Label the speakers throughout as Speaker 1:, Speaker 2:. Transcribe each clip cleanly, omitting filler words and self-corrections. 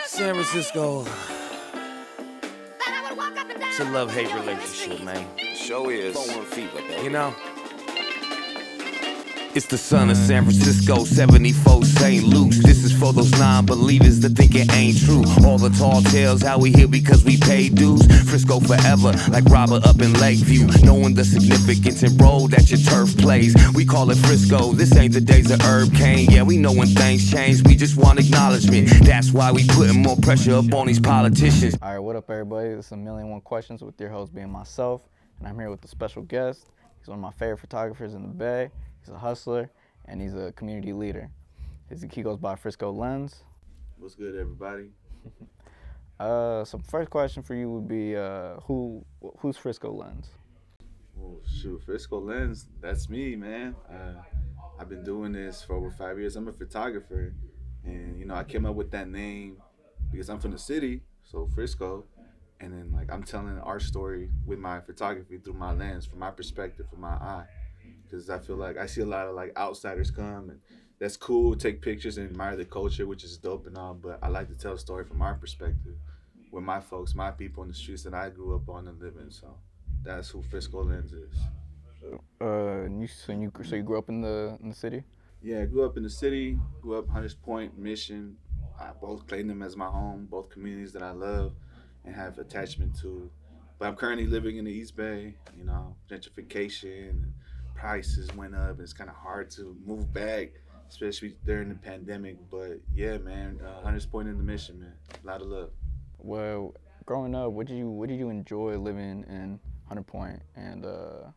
Speaker 1: San Francisco, it's a love-hate relationship, man.
Speaker 2: Show is.
Speaker 1: You know? It's the son of San Francisco, 74 St. Luke's. This is for those non-believers that think it ain't true. All the tall tales, how we here because we pay dues. Frisco forever, like Robert up in Lakeview. Knowing the significance and role that your turf plays. We call it Frisco, this ain't the days of Herb Cain. Yeah, we know when things change, we just want acknowledgement. That's why we putting more pressure up on these politicians.
Speaker 3: All right, what up, everybody? This is 1,000,001 Questions with your host being myself, and I'm here with a special guest. He's one of my favorite photographers in the Bay. He's a hustler, and he's a community leader. He goes by Frisco Lens.
Speaker 4: What's good, everybody?
Speaker 3: So first question for you would be, who's Frisco Lens?
Speaker 4: Well, shoot, Frisco Lens, that's me, man. I've been doing this for over 5 years. I'm a photographer, and, I came up with that name because I'm from the city, so Frisco, and then, I'm telling our story with my photography through my lens, from my perspective, from my eye. Because I feel like I see a lot of outsiders come, and that's cool, take pictures and admire the culture, which is dope and all, but I like to tell a story from our perspective with my folks, my people in the streets that I grew up on and live in. So that's who Frisco Lens is.
Speaker 3: So you grew up in the city?
Speaker 4: Yeah, I grew up in the city, grew up Hunters Point, Mission. I both claim them as my home, both communities that I love and have attachment to. But I'm currently living in the East Bay, gentrification, prices went up. It's kind of hard to move back, especially during the pandemic. But yeah, man, Hunters Point in the Mission, man. A lot of love.
Speaker 3: Well, growing up, what did you enjoy living in Hunter Point and the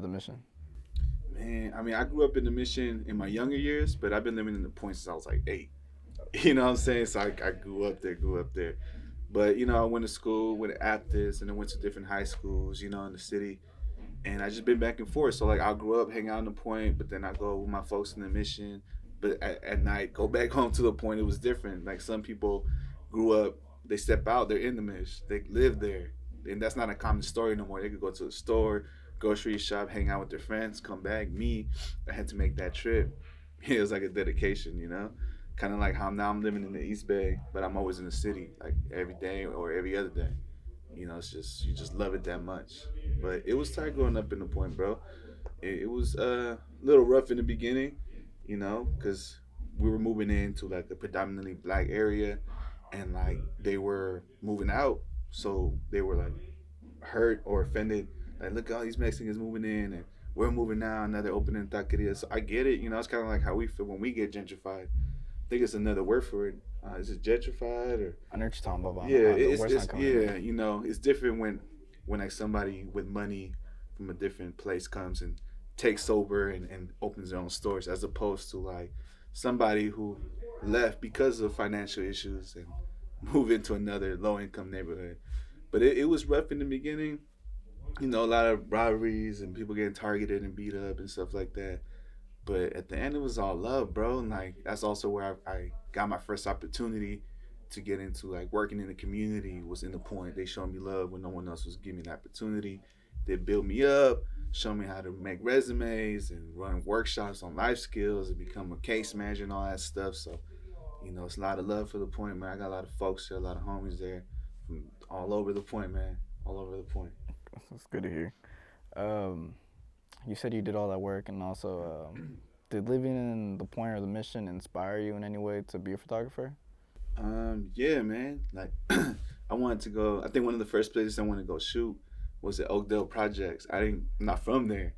Speaker 3: Mission?
Speaker 4: Man, I grew up in the Mission in my younger years, but I've been living in the Point since I was 8. You know what I'm saying? So I grew up there. But, I went to school, went to Aptis, and then went to different high schools, in the city. And I just been back and forth. So, I grew up, hang out in the Point, but then I go with my folks in the Mission. But at night, go back home to the Point. It was different. Some people grew up, they step out, they're in the Mission. They live there. And that's not a common story no more. They could go to the store, grocery shop, hang out with their friends, come back. Me, I had to make that trip. It was like a dedication, Kind of like how now I'm living in the East Bay, but I'm always in the city, every day or every other day. It's just, you just love it that much. But it was tight growing up in the Point, bro. It was a little rough in the beginning, because we were moving into a predominantly black area, and they were moving out, so they were hurt or offended. Look at all these Mexicans moving in, and we're moving now, now they're opening taquerias. So I get it, it's kind of like how we feel when we get gentrified. I think it's another word for it. Is it gentrified or?
Speaker 3: I know what you're talking about.
Speaker 4: Yeah, it's different when somebody with money from a different place comes and takes over and opens their own stores, as opposed to somebody who left because of financial issues and move into another low income neighborhood. But it was rough in the beginning, a lot of robberies and people getting targeted and beat up and stuff like that. But at the end, it was all love, bro. And that's also where I got my first opportunity to get into working in the community, was in the Point. They showed me love when no one else was giving me the opportunity. They built me up, showed me how to make resumes and run workshops on life skills and become a case manager and all that stuff. So, it's a lot of love for the Point, man. I got a lot of folks there, a lot of homies there from all over the Point, man. All over the Point.
Speaker 3: That's good to hear. You said you did all that work, and also did living in the Point or the Mission inspire you in any way to be a photographer?
Speaker 4: Yeah, man. I wanted to go. I think one of the first places I wanted to go shoot was at Oakdale Projects. I'm not from there,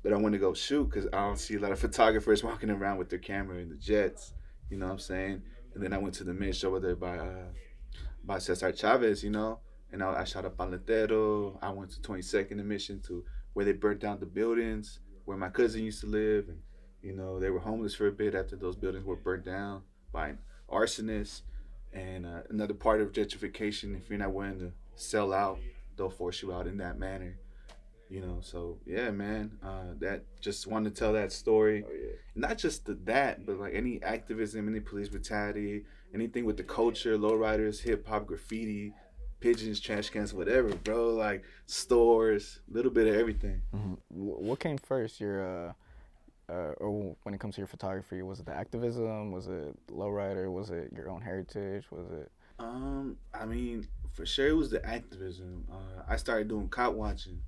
Speaker 4: but I wanted to go shoot because I don't see a lot of photographers walking around with their camera in the jets. You know what I'm saying? And then I went to the Mission over there by Cesar Chavez, and I shot a paletero. I went to 22nd and Mission to where they burnt down the buildings where my cousin used to live, and they were homeless for a bit after those buildings were burnt down by arsonists. And another part of gentrification, if you're not willing to sell out, they'll force you out in that manner. So yeah, man, that just wanted to tell that story.
Speaker 3: Oh, yeah.
Speaker 4: Not just that, but any activism, any police brutality, anything with the culture, lowriders, hip hop, graffiti, pigeons, trash cans, whatever, bro. Stores, a little bit of everything.
Speaker 3: Mm-hmm. What came first, your or when it comes to your photography, was it the activism? Was it lowrider? Was it your own heritage? Was it?
Speaker 4: I mean, for sure it was the activism. I started doing cop watching,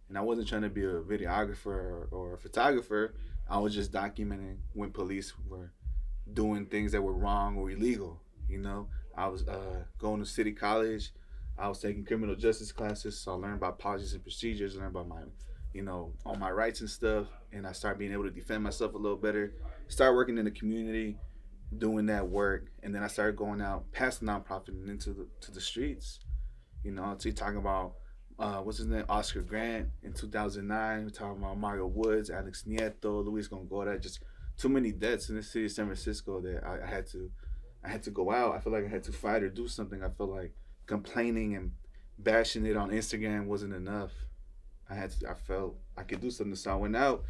Speaker 4: and I wasn't trying to be a videographer or a photographer. I was just documenting when police were doing things that were wrong or illegal. You know, I was going to city college. I was taking criminal justice classes, so I learned about policies and procedures, learned about my, all my rights and stuff, and I started being able to defend myself a little better. Start working in the community, doing that work, and then I started going out past the nonprofit and into the streets. So you're talking about what's his name, Oscar Grant in 2009. We're talking about Mario Woods, Alex Nieto, Luis Gongola. Just too many deaths in the city of San Francisco that I had to go out. I feel like I had to fight or do something. I feel like complaining and bashing it on Instagram wasn't enough. I felt I could do something, so I went out,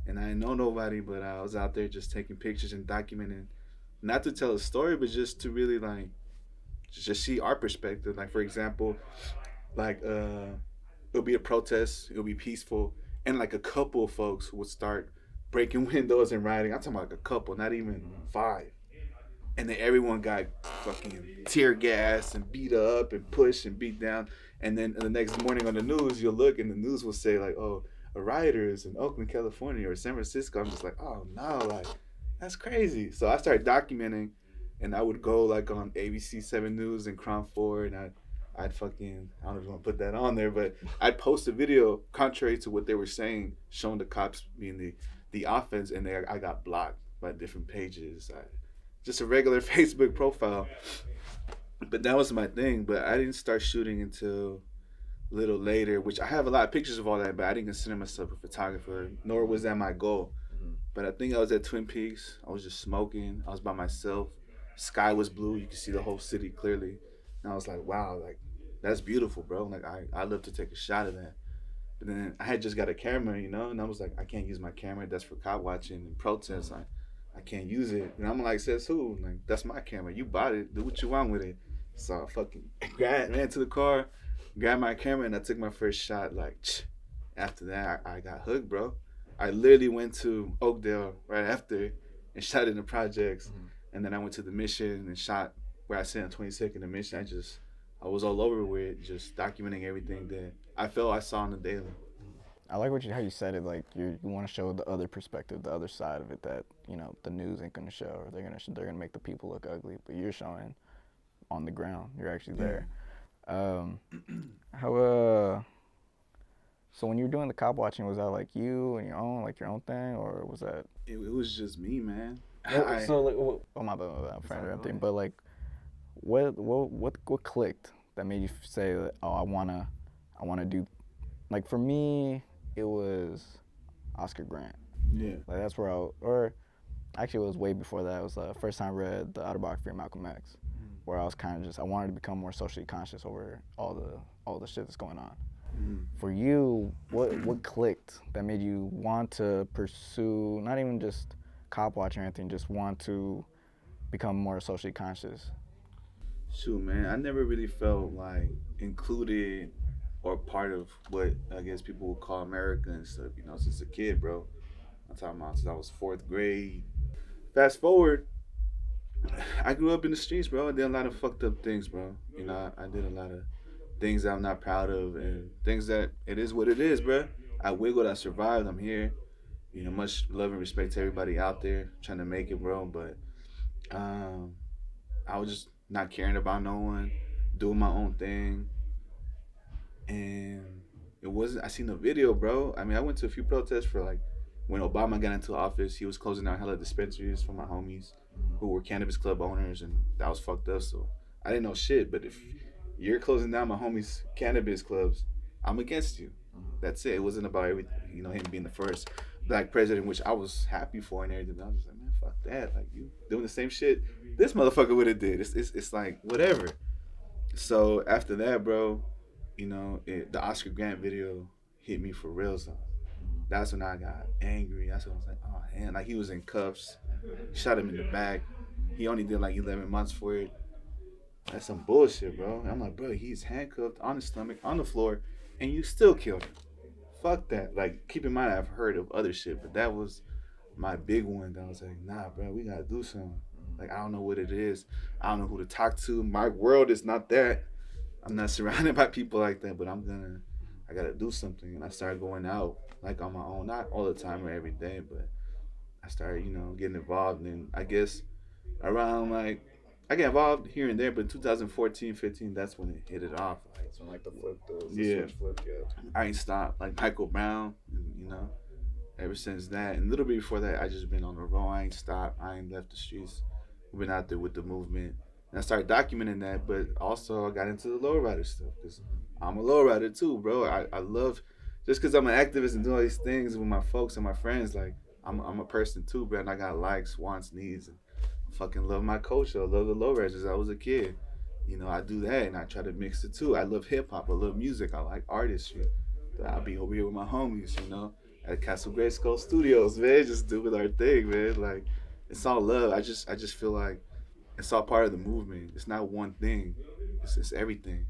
Speaker 4: and I didn't know nobody, but I was out there just taking pictures and documenting, not to tell a story, but just to really just see our perspective. Like, for example, it'll be a protest, it'll be peaceful, and like a couple of folks would start breaking windows and rioting. I'm talking about like a couple, not even 5. And then everyone got fucking tear gas and beat up and pushed and beat down. And then the next morning on the news, you'll look and the news will say like, oh, a rioters in Oakland, California or San Francisco. I'm just like, oh no, like that's crazy. So I started documenting, and I would go like on ABC 7 News and Crown 4, and I'd fucking, I don't know if I want to put that on there, but I'd post a video contrary to what they were saying, showing the cops being the offense, and I got blocked by different pages. Just a regular Facebook profile. But that was my thing. But I didn't start shooting until a little later, which I have a lot of pictures of all that, but I didn't consider myself a photographer, nor was that my goal. But I think I was at Twin Peaks. I was just smoking. I was by myself. Sky was blue. You could see the whole city clearly. And I was like, wow, like, that's beautiful, bro. Like, I love to take a shot of that. But then I had just got a camera, and I was like, I can't use my camera. That's for cop watching and protests. I can't use it. And I'm like, says who? Like, that's my camera. You bought it. Do what you want with it. So I fucking ran to the car, grabbed my camera, and I took my first shot. Like, after that, I got hooked, bro. I literally went to Oakdale right after and shot in the projects. And then I went to the Mission and shot where I sat on 22nd and Mission. I was all over with it, just documenting everything that I felt I saw on the daily.
Speaker 3: I like how you said it. Like you want to show the other perspective, the other side of it that the news ain't gonna show, or they're gonna make the people look ugly. But you're showing on the ground. You're actually there. So when you were doing the cop watching, was that like you and your own thing, or was that?
Speaker 4: It was just me, man.
Speaker 3: My bad, but like, what clicked that made you say that? Oh, I wanna do. Like for me, it was Oscar Grant.
Speaker 4: Yeah.
Speaker 3: Like that's where actually it was way before that. It was the first time I read the autobiography of Malcolm X, where I was kind of I wanted to become more socially conscious over all the shit that's going on. For you, what clicked that made you want to pursue not even just cop watching or anything, just want to become more socially conscious?
Speaker 4: Shoot, man, I never really felt like included or part of what I guess people would call America and stuff, since a kid, bro. I'm talking about since I was 4th grade. Fast forward, I grew up in the streets, bro. I did a lot of fucked up things, bro. I did a lot of things that I'm not proud of and things that it is what it is, bro. I wiggled, I survived, I'm here. Much love and respect to everybody out there trying to make it, bro. But I was just not caring about no one, doing my own thing. And I seen the video, bro. I mean, I went to a few protests for like when Obama got into office, he was closing down hella dispensaries for my homies who were cannabis club owners, and that was fucked up. So I didn't know shit, but if you're closing down my homies' cannabis clubs, I'm against you. That's it. It wasn't about everything, him being the first black president, which I was happy for and everything. I was just like, man, fuck that. Like, you doing the same shit this motherfucker would have did. It's like, whatever. So after that, bro, the Oscar Grant video hit me for real. So that's when I got angry. That's when I was like, oh, man. Like, he was in cuffs. Shot him in the back. He only did like 11 months for it. That's some bullshit, bro. And I'm like, bro, he's handcuffed on his stomach, on the floor, and you still killed him. Fuck that. Like, keep in mind, I've heard of other shit, but that was my big one that I was like, nah, bro, we gotta do something. Like, I don't know what it is. I don't know who to talk to. My world is not that. I'm not surrounded by people like that, but I gotta do something. And I started going out like on my own, not all the time or every day, but I started, getting involved. And I guess around like, I get involved here and there, but in 2014, 15, that's when it hit it off.
Speaker 2: That's when like the
Speaker 4: Yeah.
Speaker 2: switch flipped, yeah.
Speaker 4: I ain't stopped. Like Michael Brown, ever since that. And a little bit before that, I just been on the road. I ain't stopped. I ain't left the streets. We've been out there with the movement. And I started documenting that, but also I got into the lowrider stuff because I'm a lowrider too, bro. I love, just because I'm an activist and doing all these things with my folks and my friends, like, I'm a person too, bro. And I got likes, wants, needs, and I fucking love my culture. I love the lowriders since I was a kid. I do that and I try to mix it too. I love hip hop. I love music. I like artistry. I'll be over here with my homies, at Castle Grayskull Studios, man, just doing our thing, man. Like, it's all love. I just feel like it's all part of the movement. It's not one thing. It's everything.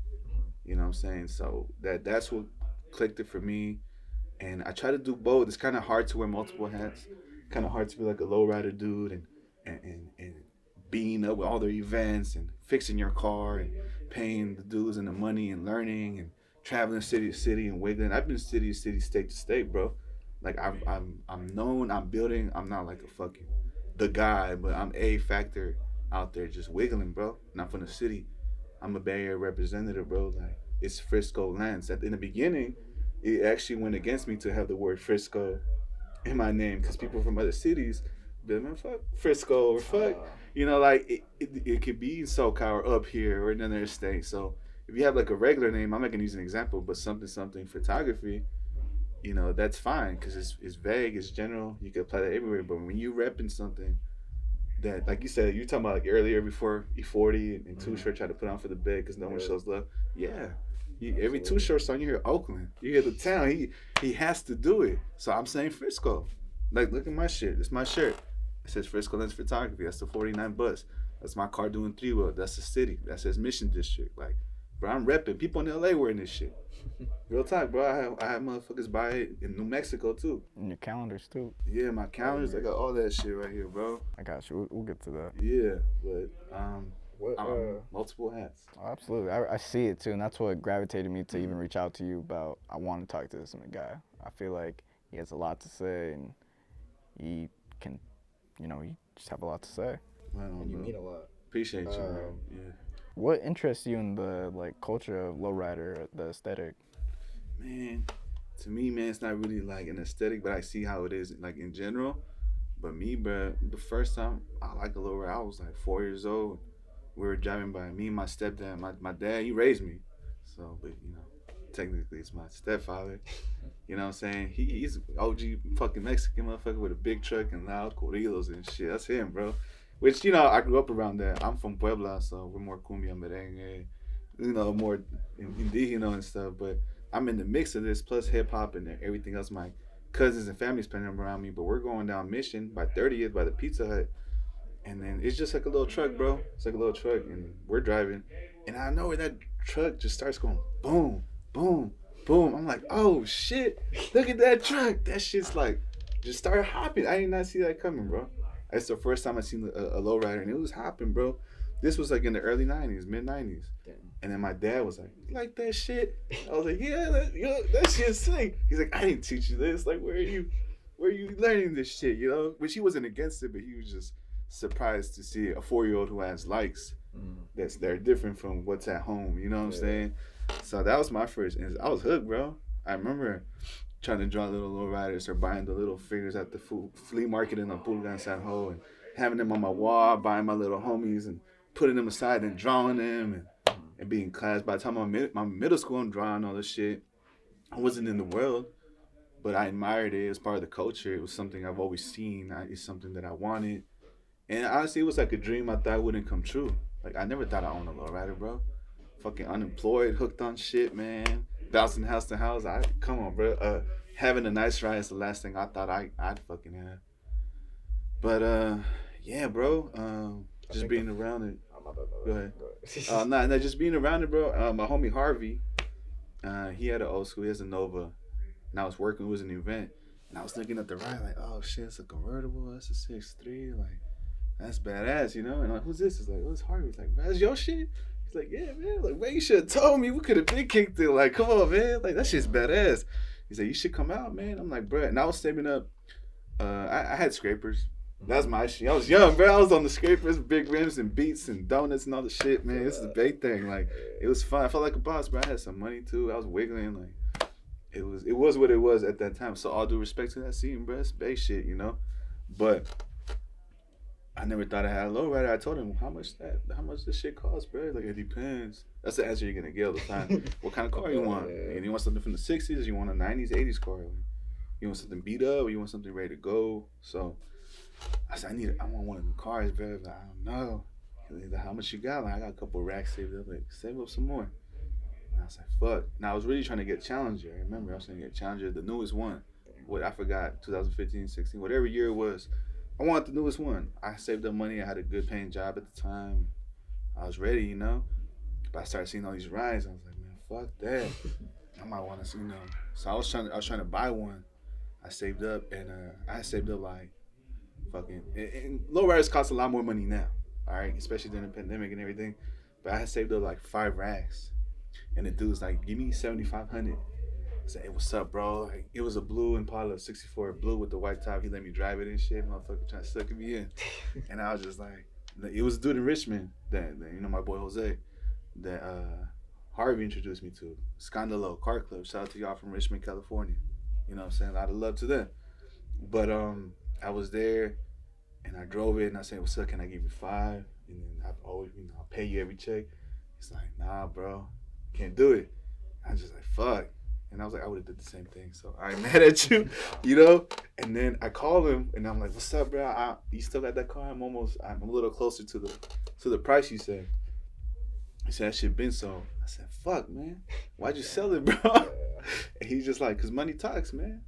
Speaker 4: You know what I'm saying? So that's what clicked it for me. And I try to do both. It's kind of hard to wear multiple hats. Kind of hard to be like a lowrider dude and being up with all their events and fixing your car and paying the dues and the money and learning and traveling city to city and wiggling. I've been city to city, state to state, bro. Like, I'm known. I'm building. I'm not like a fucking the guy, but I'm a factor out there just wiggling, bro. Not from the city. I'm a Bay Area representative, bro. Like, it's Frisco Lens. In the beginning, it actually went against me to have the word Frisco in my name because people from other cities be like, man, fuck Frisco or fuck. Like, it could be in SoCal or up here or in another state. So if you have like a regular name, I'm not gonna use an example, but something photography, that's fine because it's vague, it's general. You can apply that everywhere. But when you repping something that, like you said, you talking about like earlier before E40 and Too Short tried to put on for the bed because no one shows love. Yeah, every Too Short song you hear Oakland, you hear the town. He has to do it. So I'm saying Frisco. Like, look at my shit. It's my shirt. It says Frisco Lens Photography. That's the 49 bus. That's my car doing 3-wheel. That's the city. That says Mission District. Like, bro, I'm repping. People in LA wearing this shit. Real talk, bro. I have motherfuckers buy it in New Mexico too.
Speaker 3: And your calendars too.
Speaker 4: Yeah, my calendars. I got all that shit right here, bro.
Speaker 3: I got you. We'll get to that.
Speaker 4: Yeah, but multiple hats.
Speaker 3: Oh, absolutely. I see it too, and that's what gravitated me to even reach out to you about. I want to talk to this guy. I feel like he has a lot to say, and he can, he just have a lot to say.
Speaker 2: And you mean a lot.
Speaker 4: Appreciate you, bro. Yeah.
Speaker 3: What interests you in the culture of lowrider, the aesthetic?
Speaker 4: Man, to me, man, it's not really like an aesthetic, but I see how it is like in general. But me, bro, the first time I like a lowrider, I was like 4 years old. We were driving by, me and my stepdad. My dad, he raised me, so, but technically it's my stepfather. You know what I'm saying? He's OG fucking Mexican motherfucker with a big truck and loud corridos and shit. That's him, bro. Which, I grew up around that. I'm from Puebla, so we're more cumbia, merengue, more indigeno and stuff. But I'm in the mix of this, plus hip hop and everything else. My cousins and family spending around me. But we're going down Mission by 30th by the Pizza Hut. And then it's just like a little truck, bro. It's like a little truck, and we're driving. And I know where that truck just starts going boom, boom, boom. I'm like, oh, shit. Look at that truck. That shit's like, just started hopping. I did not see that coming, bro. That's the first time I seen a lowrider, and it was hopping, bro. This was like in the early 90s, mid 90s. Damn. And then my dad was like, you like that shit? I was like, yeah, that shit's sick. He's like, I didn't teach you this. Like, where are you learning this shit, Which he wasn't against it, but he was just surprised to see a 4-year-old who has likes they're different from what's at home. You know what I'm saying? So that was my first. And I was hooked, bro. I remember trying to draw little lowriders or buying the little figures at the flea market in Pulga and San Ho and having them on my wall, buying my little homies and putting them aside and drawing them and being in class. By the time I'm my middle school, I'm drawing all this shit. I wasn't in the world, but I admired it. It was part of the culture. It was something I've always seen. It's something that I wanted. And honestly, it was like a dream I thought wouldn't come true. Like, I never thought I owned a lowrider, bro. Fucking unemployed, hooked on shit, man. Bouncing house to house. Come on, bro. Having a nice ride is the last thing I thought I'd fucking have. But, yeah, bro. Just being around it. Go ahead. No, just being around it, bro. My homie Harvey, he had an old school. He has a Nova. And I was working. It was an event. And I was looking at the ride like, oh shit, it's a convertible. That's a 6'3". Like, that's badass, you know? And I'm like, who's this? It's like, oh, it's Harvey. He's like, man, that's your shit? He's like, yeah, man. Like, man, you should have told me. We could have been kicked it. Like, come on, man. Like, that shit's badass. He's like, you should come out, man. I'm like, bro. And I was saving up. I had scrapers. That's my shit. I was young, bro. I was on the scrapers, big rims and beats and donuts and all the shit, man. This is the big thing. Like, it was fun. I felt like a boss, bro. I had some money too. I was wiggling. Like, it was what it was at that time. So all due respect to that scene, bro. It's base shit, you know. But I never thought I had a lowrider. I told him how much this shit costs, bro. Like, it depends. That's the answer you're gonna get all the time. What kind of car you want? And you want something from the 60s? You want a 90s, 80s car? You want something beat up, or you want something ready to go? So I said, I want one of the cars, bro. Like, I don't know. Like, how much you got? Like, I got a couple of racks saved up. Like, save up some more. And I was like, fuck. Now I was really trying to get Challenger. I remember I was trying to get Challenger, the newest one. What I forgot, 2015, 16, whatever year it was. I wanted the newest one. I saved up money. I had a good paying job at the time. I was ready, you know. But I started seeing all these rides. I was like, man, fuck that. I might want to, you know. So I was trying to buy one. I saved up, and I saved up like fucking. And lowriders cost a lot more money now, all right, especially during the pandemic and everything. But I had saved up like 5 racks, and the dude's like, "Give me 7,500." I said, "Hey, what's up, bro?" Like, it was a blue Impala, 64 blue with the white top. He let me drive it and shit. Motherfucker trying to suck me in, and I was just like, it was a dude in Richmond that you know, my boy Jose, that Harvey introduced me to. Scandalo Car Club. Shout out to y'all from Richmond, California. You know what I'm saying? A lot of love to them. But I was there and I drove it and I said, what's up? Can I give you 5? And then I'll pay you every check. He's like, nah, bro, can't do it. I was just like, fuck. And I was like, I would have did the same thing. So I ain't mad at you, you know? And then I call him and I'm like, what's up, bro? You still got that car? I'm a little closer to the price you said. He said, that shit been sold. I said, fuck, man. Why'd you sell it, bro? And he's just like, because money talks, man.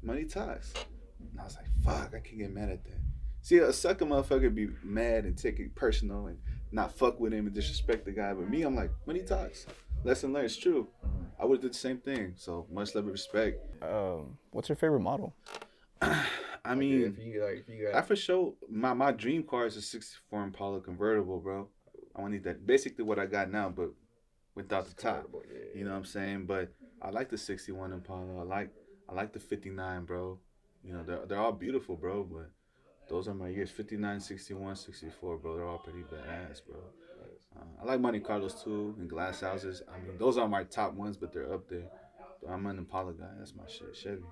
Speaker 4: Money talks. And I was like, fuck, I can't get mad at that. See, a sucker motherfucker be mad and take it personal and not fuck with him and disrespect the guy. But me, I'm like, money talks. Lesson learned, it's true. I would have did the same thing. So much love and respect.
Speaker 3: What's your favorite model?
Speaker 4: I mean, I for sure, my dream car is a 64 Impala convertible, bro. I want to need that. Basically what I got now, but without the top. You know what I'm saying? But I like the 61 Impala. I like the 59, bro. You know, they're all beautiful, bro, but those are my years. 59, 61, 64, bro. They're all pretty badass, bro. I like Monte Carlos too and glass houses. I mean, those are my top ones, but they're up there. But I'm an Impala guy. That's my shit. Chevy.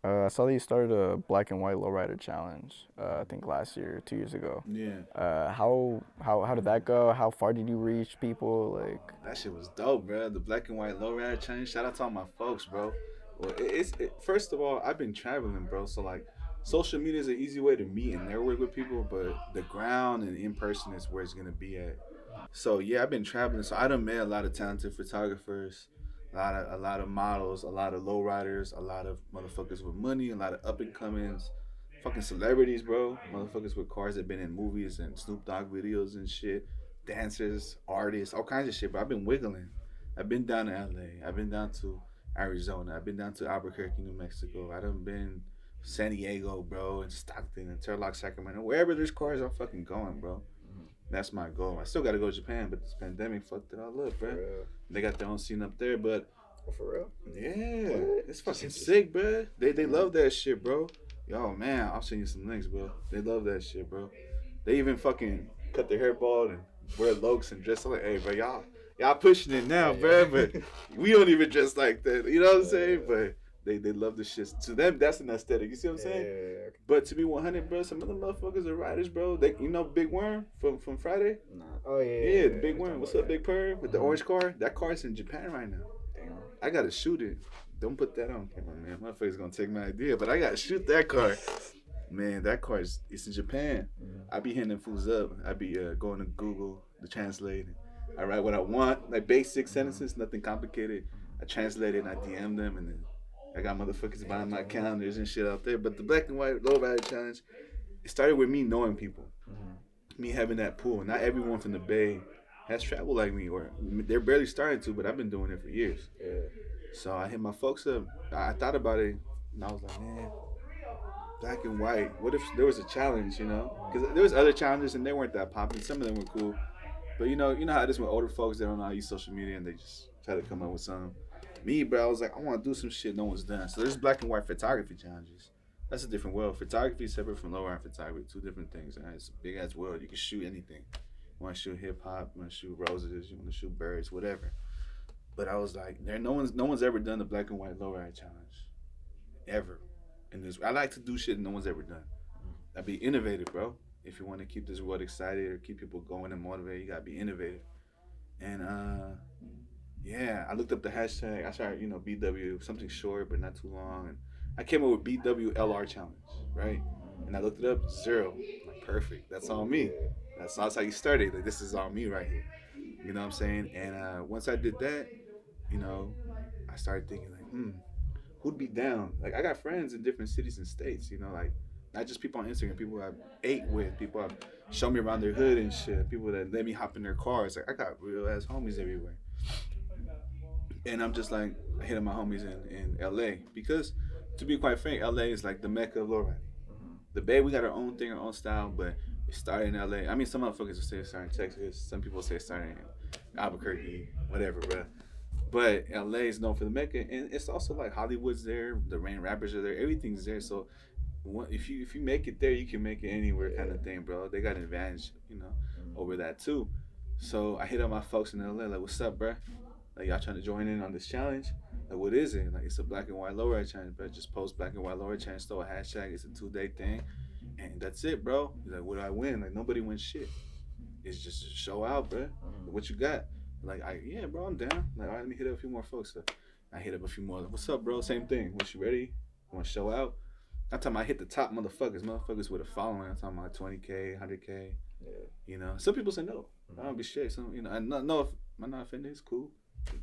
Speaker 3: I saw that you started a black and white lowrider challenge. I think last year, 2 years ago.
Speaker 4: Yeah.
Speaker 3: How did that go? How far did you reach people? Like,
Speaker 4: that shit was dope, bro. The black and white lowrider challenge. Shout out to all my folks, bro. Well, first of all, I've been traveling, bro. So like, social media is an easy way to meet and network with people, but the ground and in person is where it's gonna be at. So yeah, I've been traveling. So I done met a lot of talented photographers. A lot of models, a lot of lowriders, a lot of motherfuckers with money, a lot of up and comings, fucking celebrities, bro. Motherfuckers with cars that been in movies and Snoop Dogg videos and shit. Dancers, artists, all kinds of shit. But I've been wiggling. I've been down to LA. I've been down to Arizona. I've been down to Albuquerque, New Mexico. I done been San Diego, bro, and Stockton and Turlock, Sacramento. Wherever there's cars, I'm fucking going, bro. That's my goal. I still got to go to Japan, but this pandemic fucked it all up, bro. They got their own scene up there, but...
Speaker 2: Oh, for real?
Speaker 4: Yeah. What? It's fucking sick, bro. They love that shit, bro. Yo, man, I'll send you some links, bro. They love that shit, bro. They even fucking cut their hair bald and wear lokes and dress like, hey, bro, y'all pushing it now, bro, but we don't even dress like that. You know what I'm saying? But... They love the shit. To them, that's an aesthetic. You see what I'm saying?
Speaker 2: Yeah.
Speaker 4: But to be 100, bro, some other motherfuckers are riders, bro. They, you know, Big Worm from Friday?
Speaker 2: Nah. Oh, yeah.
Speaker 4: Yeah, Big Worm. What's up, Big Purr? With the orange car? That car's in Japan right now.
Speaker 2: Damn.
Speaker 4: I got to shoot it. Don't put that on camera, man. Motherfuckers going to take my idea. But I got to shoot that car. Man, that car it's in Japan. I be hitting them fools up. I be going to Google to translate. I write what I want, like basic sentences, nothing complicated. I translate it and I DM them, and then I got motherfuckers buying my calendars and shit out there. But the black and white lowrider challenge, it started with me knowing people, me having that pool. Not everyone from the Bay has traveled like me, or they're barely starting to, but I've been doing it for years.
Speaker 2: Yeah.
Speaker 4: So I hit my folks up. I thought about it, and I was like, man, black and white. What if there was a challenge, you know? Because there was other challenges and they weren't that popular. Some of them were cool, but you know how it is with older folks. They don't know how to use social media and they just try to come up with something. Me, bro, I was like, I want to do some shit no one's done. So there's black and white photography challenges. That's a different world. Photography is separate from lowrider photography. Two different things. And it's a big ass world. You can shoot anything. You want to shoot hip hop. You want to shoot roses. You want to shoot birds. Whatever. But I was like, no one's ever done the black and white lowrider challenge, ever. And this, I like to do shit no one's ever done. I'd be innovative, bro. If you want to keep this world excited or keep people going and motivated, you gotta be innovative. And yeah, I looked up the hashtag. I started, BW, something short but not too long, and I came up with BWLR challenge, right? And I looked it up, 0. Like, perfect. That's all me. That's how you started. Like, this is all me right here. You know what I'm saying? And once I did that, I started thinking like, who'd be down? Like, I got friends in different cities and states, like not just people on Instagram, people I've ate with, people I've shown me around their hood and shit, people that let me hop in their cars. Like, I got real ass homies everywhere. And I'm just like hitting my homies in LA because, to be quite frank, LA is like the mecca of lowriding. The Bay, we got our own thing, our own style, but it started in LA. I mean, some motherfuckers will say it started in Texas. Some people say it started in Albuquerque, whatever, bro. But LA is known for the mecca, and it's also like Hollywood's there, the rain rappers are there, everything's there. So if you make it there, you can make it anywhere, kind of thing, bro. They got an advantage, over that too. So I hit up my folks in LA, like, what's up, bro? Like, y'all trying to join in on this challenge? Like, what is it? Like, it's a black and white lowrider challenge, bro. Just post black and white lowrider challenge, throw a hashtag. It's a 2-day thing, and that's it, bro. He's like, what do I win? Like, nobody wins shit. It's just a show out, bro. What you got? Like, yeah, bro, I'm down. Like, all right, let me hit up a few more folks. So I hit up a few more. Like, what's up, bro? Same thing. Once you ready? Want to show out? I'm talking about I hit the top motherfuckers with a following. I'm talking about 20K, 100K. Yeah. Some people say no. I don't be shit. Some, I know if I'm not offended, it's cool.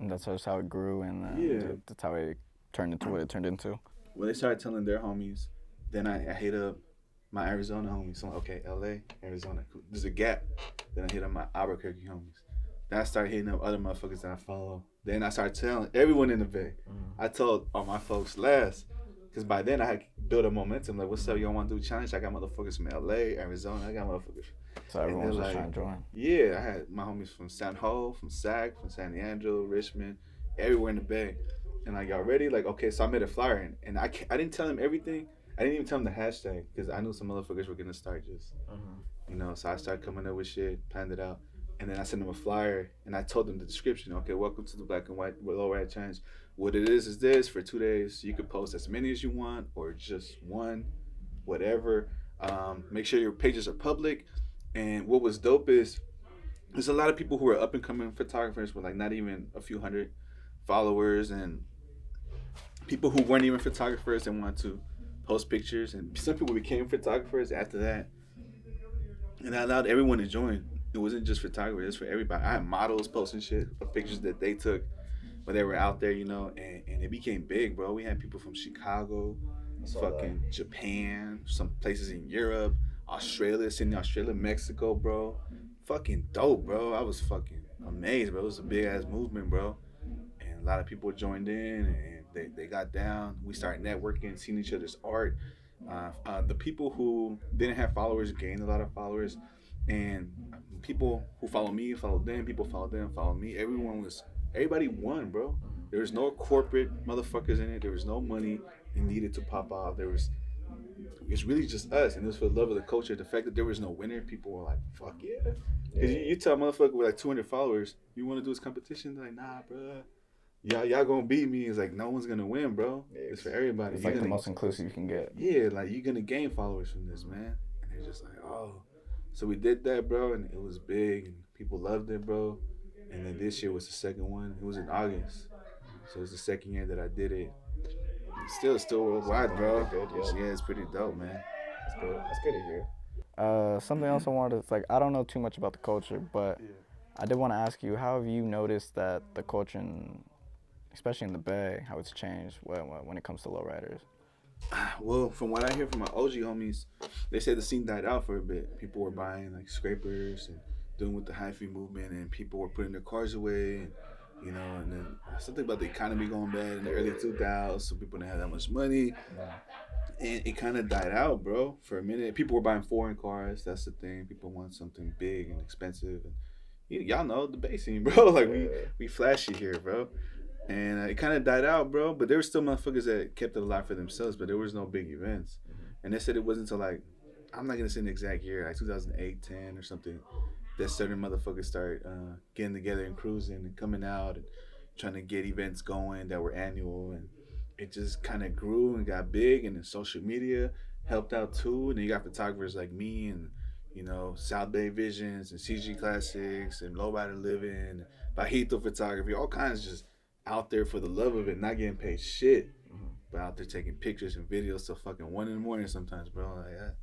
Speaker 3: And that's just how it grew, and that's how it turned into what it turned into.
Speaker 4: Well, they started telling their homies. Then I hit up my Arizona homies. So I'm like, okay, LA, Arizona. There's a gap. Then I hit up my Albuquerque homies. Then I started hitting up other motherfuckers that I follow. Then I started telling everyone in the Bay. I told all my folks last. Because by then I had built a momentum. Like, what's up, y'all want to do a challenge? I got motherfuckers from LA, Arizona. I got motherfuckers.
Speaker 3: So everyone was just trying to join.
Speaker 4: Yeah, I had my homies from San Ho, from Sac, from San Leandro, Richmond, everywhere in the Bay. And like, y'all ready? Like, okay, so I made a flyer. And I didn't tell them everything. I didn't even tell them the hashtag because I knew some motherfuckers were going to start just, so I started coming up with shit, planned it out. And then I sent them a flyer and I told them the description. Okay, welcome to the Black and White Lowrider Challenge. What it is this for 2 days. You could post as many as you want or just one, whatever. Make sure your pages are public. And what was dope is there's a lot of people who are up and coming photographers with like not even a few hundred followers, and people who weren't even photographers and wanted to post pictures. And some people became photographers after that. And I allowed everyone to join. It wasn't just photographers, it was for everybody. I had models posting shit of pictures that they took when they were out there, and it became big, bro. We had people from Chicago, fucking Japan, some places in Europe, Australia, Sydney, Australia, Mexico, bro. Fucking dope, bro. I was fucking amazed, bro. It was a big ass movement, bro. And a lot of people joined in and they got down. We started networking, seeing each other's art. The people who didn't have followers gained a lot of followers. And people who follow me followed them, people followed them, followed me. Everybody won, bro. There was no corporate motherfuckers in it. There was no money needed to pop off. It's really just us, and it was for the love of the culture. The fact that there was no winner, people were like, fuck yeah. Because you tell a motherfucker with like 200 followers, you want to do this competition? They're like, nah, bro. Y'all gonna beat me. It's like, no one's gonna win, bro. It's for everybody.
Speaker 3: It's like the most inclusive you can get.
Speaker 4: Yeah, like, you're gonna gain followers from this, man. And they're just like, oh. So we did that, bro, and it was big, and people loved it, bro. And then this year was the second one. It was in August. So it was the second year that I did it. Still worldwide, bro.
Speaker 2: Good,
Speaker 4: yeah, it's pretty dope, man.
Speaker 2: That's good. That's good to hear.
Speaker 3: Something else I wanted to, I don't know too much about the culture, but I did want to ask you, how have you noticed that the culture, especially in the Bay, how it's changed when it comes to lowriders?
Speaker 4: Well, from what I hear from my OG homies, they said the scene died out for a bit. People were buying like scrapers and doing with the hyphy movement, and people were putting their cars away. you know, and then something about the economy going bad in the early 2000s, so people didn't have that much money, and it kind of died out, bro. For a minute, people were buying foreign cars. That's the thing. People want something big and expensive, and y'all know the Bay scene, bro. Like we flashy here, bro. And it kind of died out, bro. But there were still motherfuckers that kept it alive for themselves, but there was no big events. And they said it wasn't until like, I'm not gonna say an exact year, like 2008, 10 or something, that certain motherfuckers start getting together and cruising and coming out and trying to get events going that were annual, and it just kind of grew and got big, and then social media helped out too. And then you got photographers like me and, you know, South Bay Visions and CG Classics and Lowrider Living, Bajito Photography, all kinds just out there for the love of it, not getting paid shit, but out there taking pictures and videos till fucking 1 in the morning sometimes, bro. Like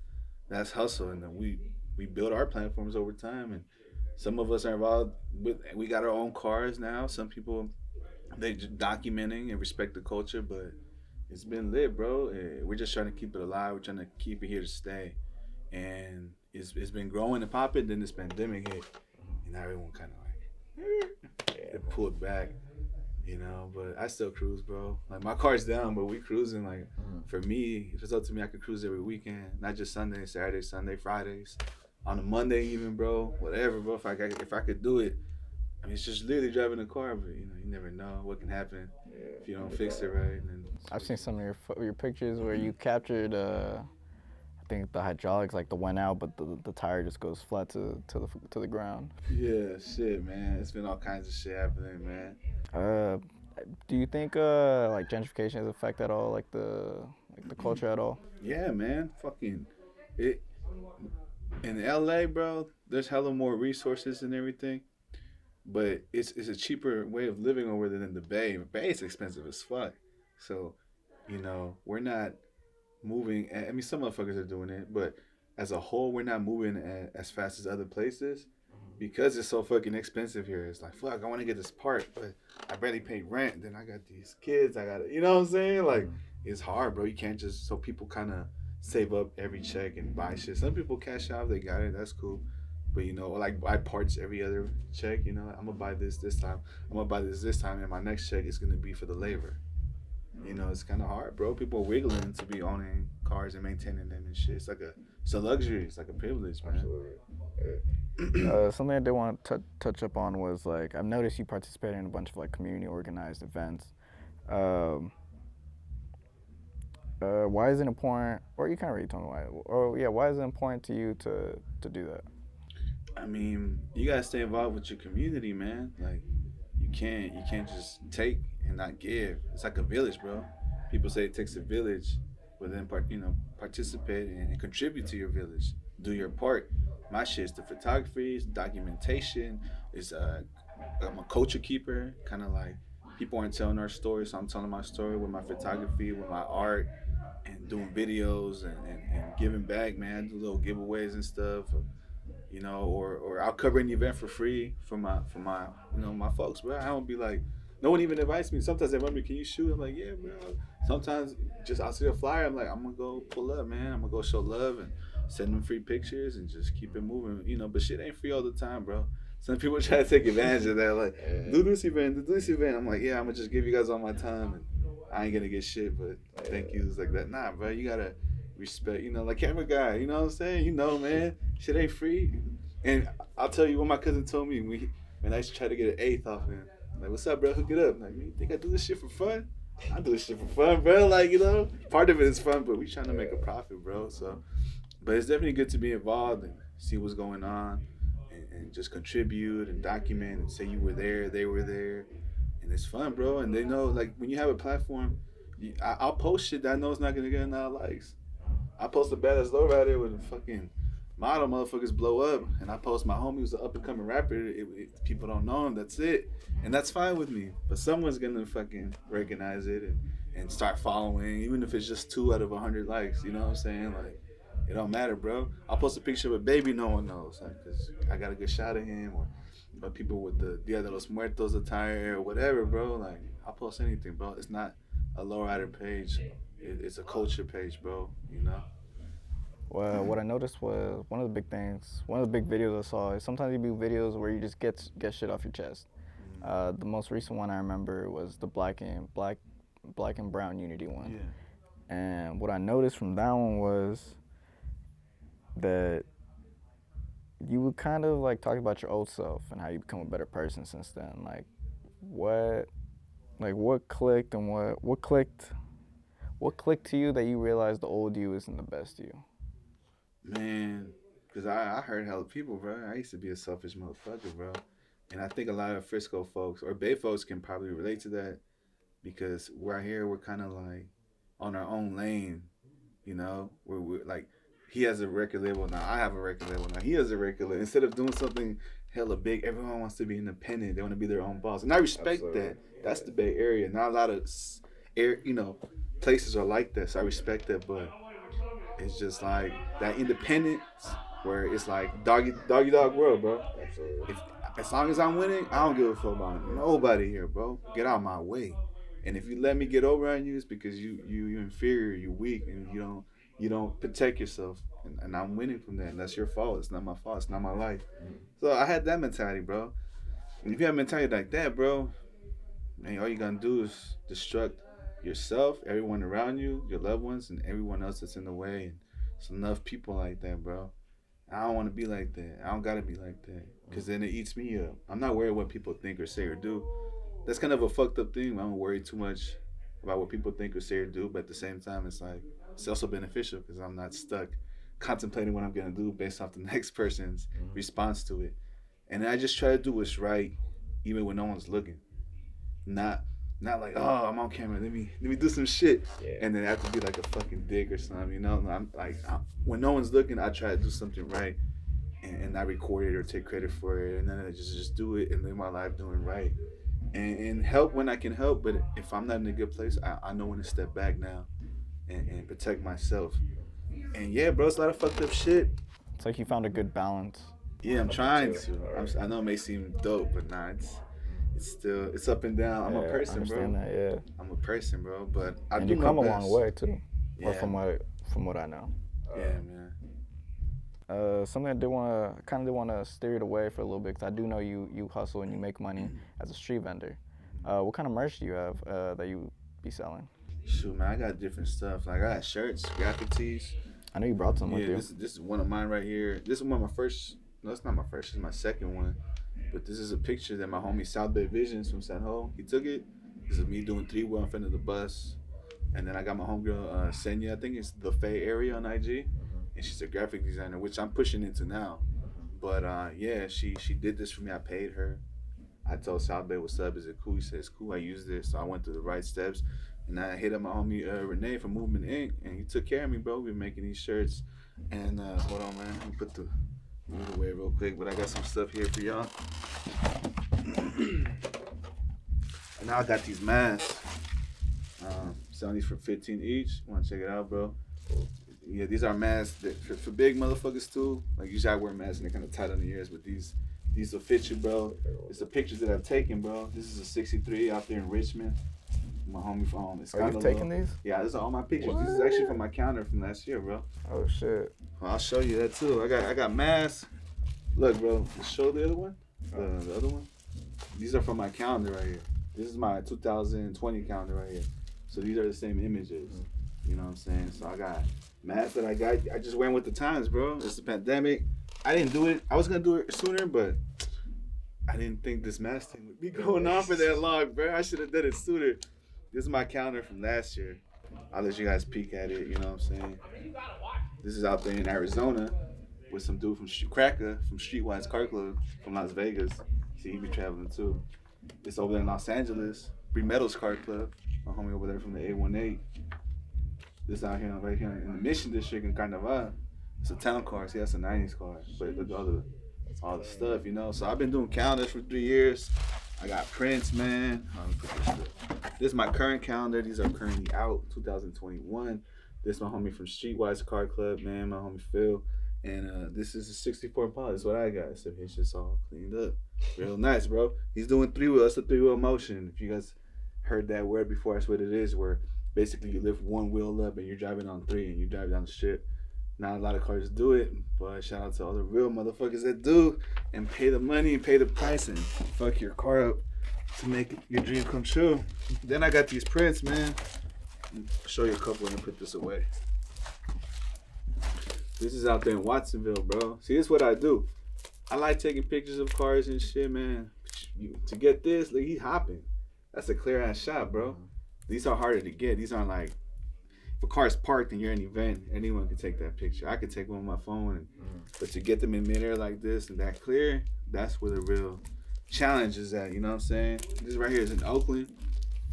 Speaker 4: that's hustle. And then we build our platforms over time, and some of us are involved with. We got our own cars now. Some people, they just documenting and respect the culture, but it's been lit, bro. We're just trying to keep it alive. We're trying to keep it here to stay, and it's been growing and popping. Then this pandemic hit, and now everyone kind of like it pulled back. You know, but I still cruise, bro. Like, my car's down, but we cruising. Like, for me, if it's up to me, I could cruise every weekend, not just Sunday, Saturday, Sunday, Fridays, on a Monday even, bro. Whatever, bro. If I could do it, I mean, it's just literally driving a car, but you know, you never know what can happen if you don't fix it right. And
Speaker 3: I've seen some of your pictures where you captured, I think the hydraulics like the went out, but the tire just goes flat to the ground.
Speaker 4: Yeah, shit, man. It's been all kinds of shit happening, man.
Speaker 3: Do you think like gentrification has affected at all like the culture at all?
Speaker 4: Yeah, man. Fucking it in LA, bro. There's hella more resources and everything, but it's a cheaper way of living over there than the Bay. The Bay is expensive as fuck. So, you know, we're not moving. I mean, some motherfuckers are doing it, but as a whole, we're not moving as fast as other places. Because it's so fucking expensive here. It's like, fuck, I want to get this part, but I barely pay rent. Then I got these kids. I got to, you know what I'm saying? Like, it's hard, bro. You can't just, so people kind of save up every check and buy shit. Some people cash out, they got it, that's cool. But, you know, like buy parts every other check, you know, I'm going to buy this time. I'm going to buy this time, and my next check is going to be for the labor. You know, it's kind of hard, bro. People are wiggling to be owning cars and maintaining them and shit. It's a luxury. It's like a privilege, man.
Speaker 2: Absolutely.
Speaker 3: Something I did want to touch up on was like I've noticed you participated in a bunch of like community organized events. Why is it important? Or you can't really tell me why. Or yeah, why is it important to you to do that?
Speaker 4: I mean, you gotta stay involved with your community, man. Like, you can't just take and not give. It's like a village, bro. People say it takes a village, but then participate and contribute to your village. Do your part. My shit's the photography, it's documentation. I'm a culture keeper. Kind of like people aren't telling our story, so I'm telling my story with my photography, with my art, and doing videos and giving back, man. I do little giveaways and stuff. You know, or I'll cover an event for free for my you know, my folks, bro. I don't be like, no one even invites me. Sometimes they want me, can you shoot? I'm like, yeah, bro. Sometimes just I'll see a flyer, I'm like, I'm gonna go pull up, man. I'm gonna go show love and send them free pictures and just keep it moving, you know. But shit ain't free all the time, bro. Some people try to take advantage of that, like, do this event. I'm like, yeah, I'm gonna just give you guys all my time, and I ain't gonna get shit, but thank yous like that. Nah, bro, you gotta respect, you know, like camera guy, you know what I'm saying? You know, man, shit ain't free. And I'll tell you what my cousin told me when I used to try to get an eighth off him. Like, what's up, bro? Hook it up. Like, you think I do this shit for fun? I do this shit for fun, bro. Like, you know, part of it is fun, but we trying to make a profit, bro. So, but it's definitely good to be involved and see what's going on and just contribute and document and say you were there, they were there. And it's fun, bro. And they know, like, when you have a platform, I'll post shit that I know it's not going to get enough likes. I post a badass lowrider with a fucking model motherfuckers blow up, and I post my homie who's an up and coming rapper. People don't know him, that's it. And that's fine with me. But someone's going to fucking recognize it and start following, even if it's just 2 out of 100 likes. You know what I'm saying? Like, it don't matter, bro. I'll post a picture of a baby no one knows, like, because I got a good shot of him, or people with the Dia de los Muertos attire or whatever, bro. Like, I'll post anything, bro. It's not a lowrider page. It's a culture page, bro, you know?
Speaker 3: Well, what I noticed was one of the big videos I saw is sometimes you do videos where you just get shit off your chest. The most recent one I remember was the black and brown unity one.
Speaker 4: Yeah.
Speaker 3: And what I noticed from that one was that you would kind of like talk about your old self and how you become a better person since then. Like what clicked and what clicked to you that you realized the old you isn't the best you?
Speaker 4: Man, because I heard hella people, bro. I used to be a selfish motherfucker, bro. And I think a lot of Frisco folks or Bay folks can probably relate to that because right here we're kind of like on our own lane, you know? We're like, he has a record label now. I have a record label now. He has a record label. Instead of doing something hella big, everyone wants to be independent. They want to be their own boss. And I respect that. That's the Bay Area. Not a lot of, places are like that. So I respect that. But it's just like that independence where it's like doggy dog world, bro.
Speaker 2: Absolutely.
Speaker 4: As long as I'm winning, I don't give a fuck about nobody here, bro. Get out of my way. And if you let me get over on you, it's because you inferior, you weak, and you don't protect yourself. And I'm winning from that. And that's your fault. It's not my fault. It's not my life. So I had that mentality, bro. And if you have a mentality like that, bro, man, all you gonna do is destruct yourself, everyone around you, your loved ones, and everyone else that's in the way. And it's enough people like that, bro. I don't want to be like that. I don't gotta be like that, cause then it eats me up. I'm not worried what people think or say or do. That's kind of a fucked up thing. I don't worry too much about what people think or say or do, but at the same time, it's like it's also beneficial because I'm not stuck contemplating what I'm gonna do based off the next person's response to it. And I just try to do what's right, even when no one's looking. Not like, oh, I'm on camera. Let me do some shit, and then I have to be like a fucking dick or something. You know, when no one's looking, I try to do something right, and not record it or take credit for it, and then I just do it and live my life doing right, and help when I can help. But if I'm not in a good place, I know when to step back now, and protect myself. And yeah, bro, it's a lot of fucked up shit.
Speaker 3: It's like you found a good balance.
Speaker 4: Yeah, I'm trying to. I know it may seem dope, but nah, it's up and down. I'm a person,
Speaker 3: I understand
Speaker 4: bro.
Speaker 3: That, yeah.
Speaker 4: I'm a person, bro. But I
Speaker 3: and
Speaker 4: do
Speaker 3: you
Speaker 4: my
Speaker 3: come
Speaker 4: best.
Speaker 3: a long way too.
Speaker 4: Yeah.
Speaker 3: Or from what I know.
Speaker 4: Yeah, man.
Speaker 3: Something I did want to steer it away for a little bit because I do know you hustle and you make money as a street vendor. What kind of merch do you have that you be selling?
Speaker 4: Shoot, man, I got different stuff. Like I got shirts, graphic tees.
Speaker 3: I know you brought some with you.
Speaker 4: This is one of mine right here. This is one of my first. No, it's not my first. It's my second one. But this is a picture that my homie South Bay Visions from San Ho, he took it. This is me doing 3-wheel in front of the bus. And then I got my homegirl, Senya, I think it's the Faye area on IG. And she's a graphic designer, which I'm pushing into now. But yeah, she did this for me. I paid her. I told South Bay, what's up? Is it cool? He says, cool, I use this. So I went through the right steps. And I hit up my homie Renee from Movement Inc. And he took care of me, bro. We've been making these shirts. And hold on, man. Let me move it away real quick. But I got some stuff here for y'all. And now I got these masks. Selling these for $15 each. Want to check it out, bro? Yeah, these are masks that for big motherfuckers too. Like usually I wear masks and they're kind of tight on the ears, but these will fit you, bro. It's the pictures that I've taken, bro. This is a 63 out there in Richmond. My homie from
Speaker 3: Are you taking these?
Speaker 4: Yeah, these are all my pictures.
Speaker 3: What?
Speaker 4: This is actually from my counter from last year, bro.
Speaker 3: Oh shit.
Speaker 4: I'll show you that too. I got masks. Look, bro. Show the other one. The other one. These are from my calendar right here. This is my 2020 calendar right here. So these are the same images. You know what I'm saying? So I got masks that I just went with the times, bro. It's the pandemic. I didn't do it. I was gonna do it sooner, but I didn't think this mask thing would be going on for that long, bro. I should have done it sooner. This is my calendar from last year. I'll let you guys peek at it, you know what I'm saying? This is out there in Arizona with some dude from Cracker from Streetwise Car Club from Las Vegas. See, he be traveling too. It's over there in Los Angeles, Bree Meadows Car Club. My homie over there from the 818. This out here, right here in the Mission District in Carnaval. It's a town car. See, that's a 90s car. But look at all the stuff, you know. So I've been doing calendars for 3 years. I got prints, man. This is my current calendar. These are currently out, 2021. This is my homie from Streetwise Car Club, man. My homie Phil. And this is a 64 Impala. That's what I got. So it's just all cleaned up. Real nice, bro. He's doing 3-wheel. That's a 3-wheel motion. If you guys heard that word before, that's what it is, where basically you lift one wheel up and you're driving on 3 and you drive down the strip. Not a lot of cars do it, but shout out to all the real motherfuckers that do and pay the money and pay the price and fuck your car up to make your dream come true. Then I got these prints, man. I'll show you a couple and then put this away. This is out there in Watsonville, bro. See, this is what I do. I like taking pictures of cars and shit, man. To get this, like, he's hopping. That's a clear ass shot, bro. These are harder to get. These aren't like, if a car's parked and you're at an event, anyone can take that picture. I could take one on my phone, but to get them in midair like this and that clear, that's where the real challenge is at. You know what I'm saying? This right here is in Oakland,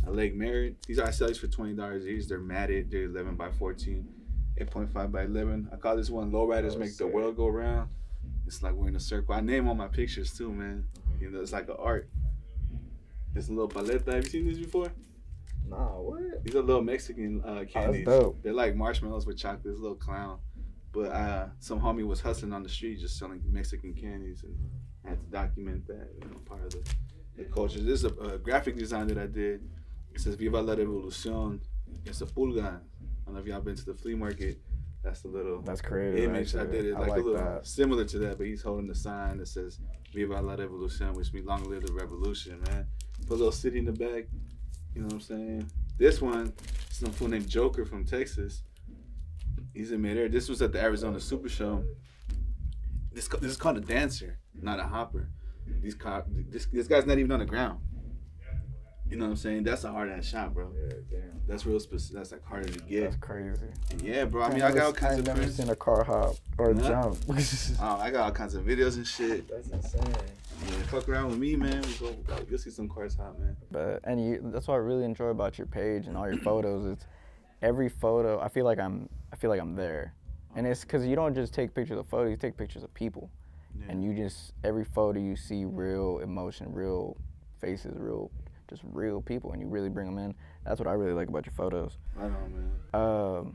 Speaker 4: at Lake Merritt. I sell these for $20 each. They're matted. They're 11 by 14, 8.5 by 11. I call this one lowriders make the world go round. It's like we're in a circle. I name all my pictures too, man. You know, it's like an art. It's a little paleta. Have you seen these before?
Speaker 2: Nah, what?
Speaker 4: These are little Mexican candies.
Speaker 2: That's dope.
Speaker 4: They're like marshmallows with chocolate. This little clown. But some homie was hustling on the street just selling Mexican candies, and I had to document that, you know, part of the culture. This is a graphic design that I did. It says Viva la Revolucion. It's a pulga. I don't know if y'all been to the flea market. That's the little
Speaker 2: creative,
Speaker 4: image.
Speaker 2: actually.
Speaker 4: I did it
Speaker 2: I
Speaker 4: like a little
Speaker 2: that.
Speaker 4: similar to that, but he's holding the sign that says Viva la Revolucion, which means long live the revolution, man. Put a little city in the back. You know what I'm saying? This one, some fool named Joker from Texas. He's in midair. This was at the Arizona Super Show. This is called a dancer, not a hopper. This guy's not even on the ground. You know what I'm saying? That's a hard ass shot, bro.
Speaker 2: Yeah, damn.
Speaker 4: That's real specific. That's like harder to get.
Speaker 2: That's crazy.
Speaker 4: Yeah, bro. I mean, I got all kinds of
Speaker 2: I've never
Speaker 4: prints.
Speaker 2: seen a car hop or
Speaker 4: Huh?
Speaker 2: jump.
Speaker 4: I got all kinds of videos and shit.
Speaker 2: That's insane.
Speaker 4: Yeah, fuck around with me, man. You'll see some cars hot, man.
Speaker 3: But that's what I really enjoy about your page and all your photos. It's every photo. I feel like I'm there, and it's because you don't just take pictures of photos. You take pictures of people, and you just every photo you see real emotion, real faces, just real people, and you really bring them in. That's what I really like about your photos.
Speaker 4: Right on, man.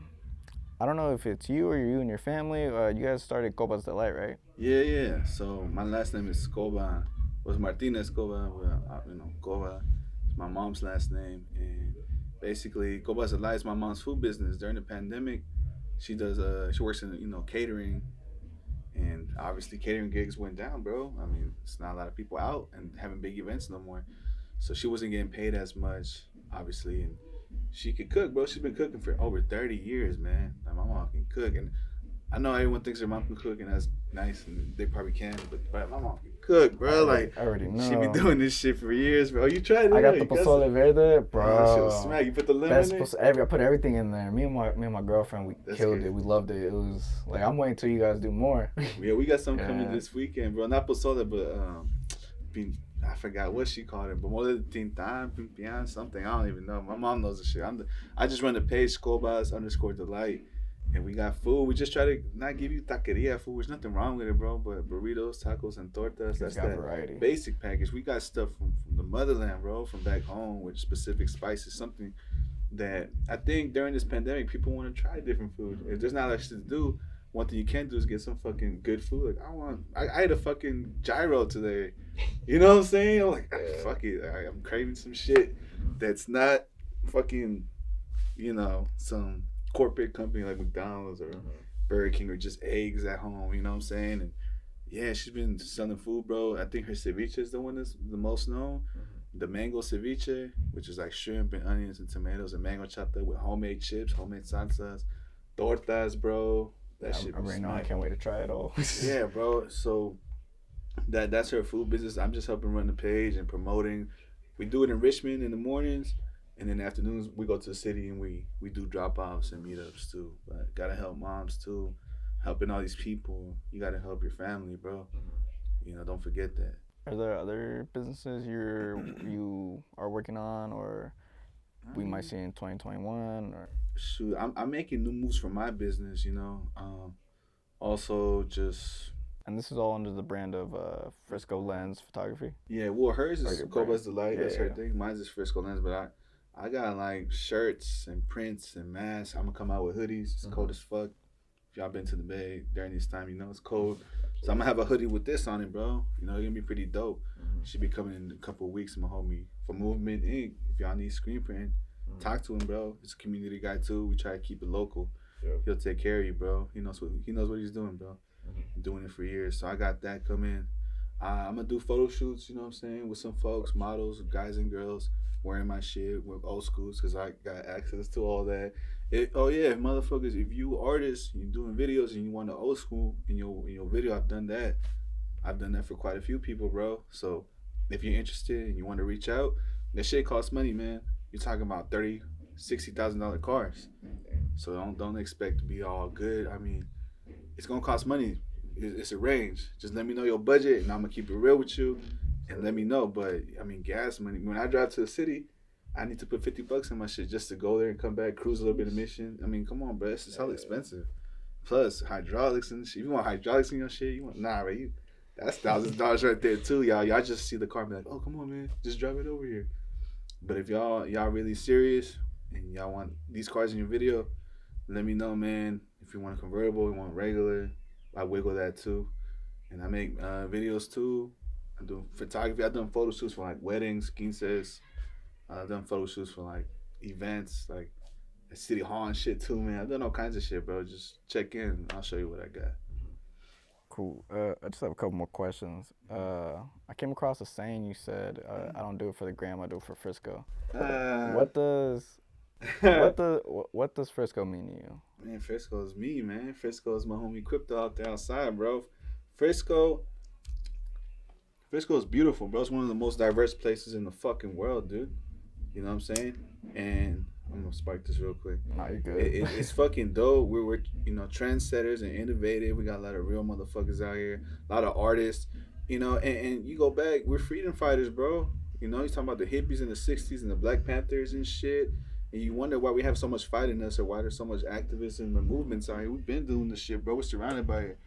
Speaker 3: I don't know if it's you or you and your family. You guys started Coba's Delight, right?
Speaker 4: Yeah. So my last name is Coba. Was Martinez Coba. Well, Coba is my mom's last name, and basically Coba's Delight is my mom's food business. During the pandemic, she works in catering, and obviously catering gigs went down, bro. I mean, it's not a lot of people out and having big events no more, so she wasn't getting paid as much, obviously, and she could cook, bro. She's been cooking for over 30 years, man. Like, my mom can cook, and I know everyone thinks their mom can cook, and that's nice, and they probably can, but my mom can cook, bro. Like,
Speaker 2: I already know.
Speaker 4: she been doing this shit for years, bro. You tried it?
Speaker 2: I got
Speaker 4: You
Speaker 2: the pozole verde, bro.
Speaker 4: Shit was smack. You put the lemon in it?
Speaker 2: I put everything in there. Me and my girlfriend, we killed
Speaker 4: good.
Speaker 2: it. We loved it. It was like, I'm waiting till you guys do more.
Speaker 4: Yeah, we got something coming this weekend, bro. Not pozole, but I forgot what she called it, but more than tintan, pimpian, something. I don't even know. My mom knows the shit. I just run the page, Cobas_Delight, and we got food. We just try to not give you taqueria food. There's nothing wrong with it, bro, but burritos, tacos, and tortas, that's that
Speaker 2: variety.
Speaker 4: Basic package. We got stuff from the motherland, bro, from back home with specific spices, something that I think during this pandemic, people want to try different food. If there's not much shit to do, one thing you can do is get some fucking good food. Like, I ate a fucking gyro today. You know what I'm saying? I'm like, fuck it. I'm craving some shit that's not fucking, some corporate company like McDonald's or Burger King, or just eggs at home. You know what I'm saying? And yeah, she's been selling food, bro. I think her ceviche is the one that's the most known. The mango ceviche, which is like shrimp and onions and tomatoes and mango chopped up with homemade chips, homemade salsas, tortas, bro. That shit.
Speaker 2: I already know. I can't wait to try it all.
Speaker 4: Yeah, bro. So that's her food business. I'm just helping run the page and promoting. We do it in Richmond in the mornings, and in the afternoons we go to the city and we do drop-offs and meetups too. But gotta help moms too, helping all these people. You gotta help your family, bro. Don't forget that.
Speaker 3: Are there other businesses you are working on, or we might see in 2021? Or
Speaker 4: shoot, I'm making new moves for my business. Also just.
Speaker 3: And this is all under the brand of Frisco Lens Photography.
Speaker 4: Yeah, well, hers is Coba's Delight. That's her
Speaker 3: Yeah.
Speaker 4: thing. Mine's is Frisco Lens, but I got like shirts and prints and masks. I'm gonna come out with hoodies. It's cold as fuck. If y'all been to the Bay during this time, it's cold. So I'm gonna have a hoodie with this on it, bro. It's gonna be pretty dope. Should be coming in a couple of weeks. My homie for Movement Inc. If y'all need screen print, talk to him, bro. He's a community guy too. We try to keep it local.
Speaker 2: Yep.
Speaker 4: He'll take care of you, bro. He knows what he's doing, bro. Been doing it for years. So I got that coming. I'm gonna do photo shoots, you know what I'm saying, with some folks, models, guys and girls, wearing my shit with old schools because I got access to all that. Oh yeah, motherfuckers, if you artists, you doing videos and you want the old school in your video, I've done that. I've done that for quite a few people, bro. So if you're interested and you want to reach out, that shit costs money, man. You're talking about $30,000, $60,000 cars. So don't expect to be all good. I mean, it's gonna cost money. It's a range. Just let me know your budget, and I'm gonna keep it real with you, and let me know. But I mean, gas money. When I drive to the city, I need to put $50 in my shit just to go there and come back, cruise a little bit of mission. I mean, come on, bro. It's hella expensive. Plus hydraulics and shit. If you want hydraulics in your shit, right? That's $1,000 right there too, y'all. Y'all just see the car and be like, oh, come on, man, just drive it over here. But if y'all really serious and y'all want these cars in your video, let me know, man. If you want a convertible, you want regular, I wiggle that too. And I make videos too. I do photography. I've done photo shoots for like weddings, quinces. I've done photo shoots for like events, like at City Hall and shit too, man. I've done all kinds of shit, bro. Just check in and I'll show you what I got.
Speaker 3: Cool. I just have a couple more questions. I came across a saying you said, I don't do it for the gram, I do it for Frisco. What does Frisco mean to you?
Speaker 4: Man, Frisco is me, man. Frisco is my homie Crypto out there outside, bro. Frisco is beautiful, bro. It's one of the most diverse places in the fucking world, dude. You know what I'm saying? And I'm gonna spark this real quick.
Speaker 3: Nah, you good.
Speaker 4: It's fucking dope. We're trendsetters and innovative. We got a lot of real motherfuckers out here, a lot of artists, and you go back, we're freedom fighters, bro. He's talking about the hippies in the 60s and the Black Panthers and shit. And you wonder why we have so much fight in us or why there's so much activism and movements out here. We've been doing this shit, bro. We're surrounded by it.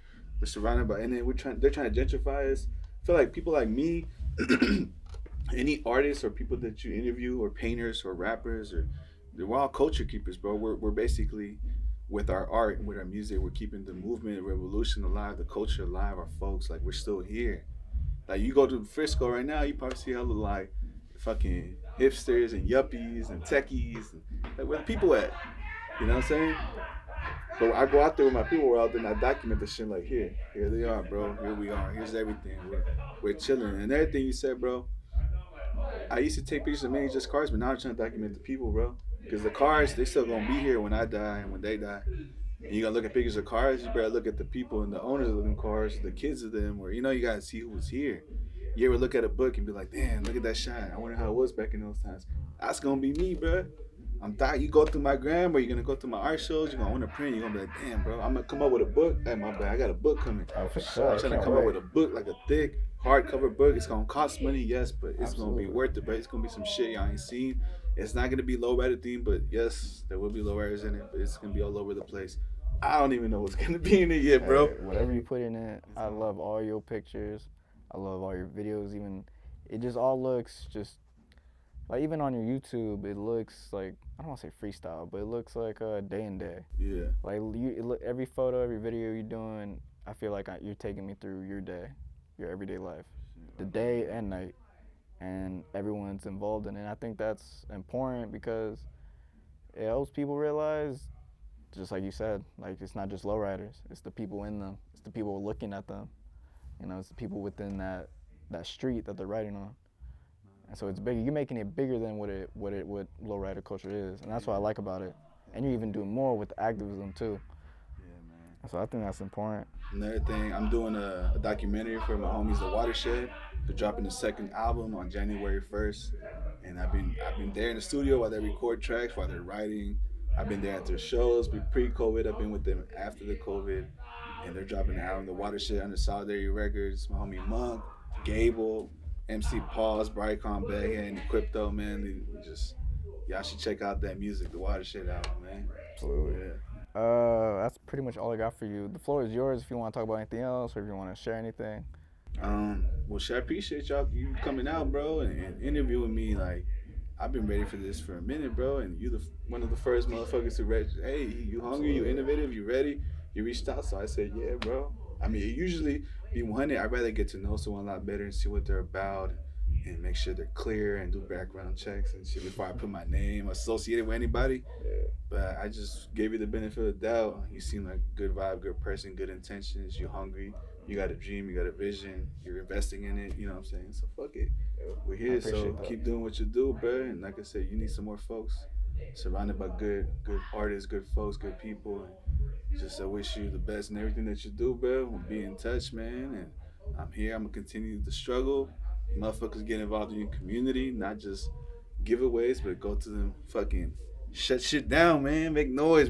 Speaker 4: And then they're trying to gentrify us. I feel like people like me, any artists or people that you interview or painters or rappers we're all culture keepers, bro. We're basically, with our art and with our music, we're keeping the movement, the revolution alive, the culture alive, our folks. Like, we're still here. Like, you go to Frisco right now, you probably see hella like fucking hipsters and yuppies and techies. And, like, where the people at? You know what I'm saying? But I go out there with my people, we're out there and I document the shit like, here they are, bro. Here we are. Here's everything. We're chilling. And everything you said, bro. I used to take pictures of many just cars, but now I'm trying to document the people, bro. Because the cars, they still gonna be here when I die and when they die. And you gotta look at pictures of cars, you better look at the people and the owners of them cars, the kids of them, or you gotta see who was here. You ever look at a book and be like, damn, look at that shine. I wonder how it was back in those times. That's gonna be me, bro. You go through my gram or you're gonna go through my art shows, you're gonna want to print, you're gonna be like, damn, bro, I'm gonna come up with a book. Hey, my bad, I got a book coming.
Speaker 3: Oh, for sure.
Speaker 4: I'm trying to come up with a book, like a thick, hardcover book. It's gonna cost money, yes, but it's gonna be worth it, bro. It's gonna be some shit y'all ain't seen. It's not gonna be lowrider themed, but yes, there will be lowriders in it, but it's gonna be all over the place. I don't even know what's gonna be in it yet, bro.
Speaker 3: Hey, whatever you put in it, I love all your pictures. I love all your videos. Even it just all looks just like, even on your YouTube, it looks like, I don't want to say freestyle, but it looks like a day and day.
Speaker 4: Yeah.
Speaker 3: Like every photo, every video you're doing, I feel like you're taking me through your day, your everyday life, the day and night, and everyone's involved in it. And I think that's important because it helps people realize, just like you said, like, it's not just lowriders, it's the people in them, it's the people looking at them, it's the people within that street that they're riding on. And so it's bigger. You're making it bigger than what lowrider culture is, and that's what I like about it. And you're even doing more with activism too.
Speaker 4: Yeah, man.
Speaker 3: So I think that's important.
Speaker 4: Another thing, I'm doing a documentary for my homies, The Watershed. They're dropping the second album on January 1st, and I've been there in the studio while they record tracks, while they're writing. I've been there at their shows, pre-COVID. I've been with them after the COVID, and they're dropping the album, The Watershed, under Solidarity Records. My homie Monk, Gable, MC Pause, Brycon Bay, and Crypto, man. Y'all should check out that music, The Watershed album, man.
Speaker 3: Absolutely.
Speaker 4: Yeah.
Speaker 3: That's pretty much all I got for you. The floor is yours if you want to talk about anything else or if you want to share anything.
Speaker 4: Well, I appreciate you coming out, bro, and interviewing me. Like, I've been ready for this for a minute, bro, and you one of the first motherfuckers to hey, you hungry, you innovative, you ready, you reached out, so I said, yeah, bro. I mean, usually be 100, I'd rather get to know someone a lot better and see what they're about and make sure they're clear and do background checks and shit before I put my name associated with anybody. Yeah. But I just gave you the benefit of the doubt. You seem like a good vibe, good person, good intentions. You're hungry. You got a dream, you got a vision, you're investing in it, you know what I'm saying? So fuck it. We're
Speaker 2: I
Speaker 4: here, so
Speaker 2: appreciate that.
Speaker 4: keep doing what you do, bro. And like I said, you need some more folks surrounded by good artists, good folks, good people. And just I wish you the best in everything that you do, bro. We'll be in touch, man. And I'm here. I'm gonna continue to struggle. Motherfuckers get involved in your community, not just giveaways, but go to them fucking shut shit down, man. Make noise,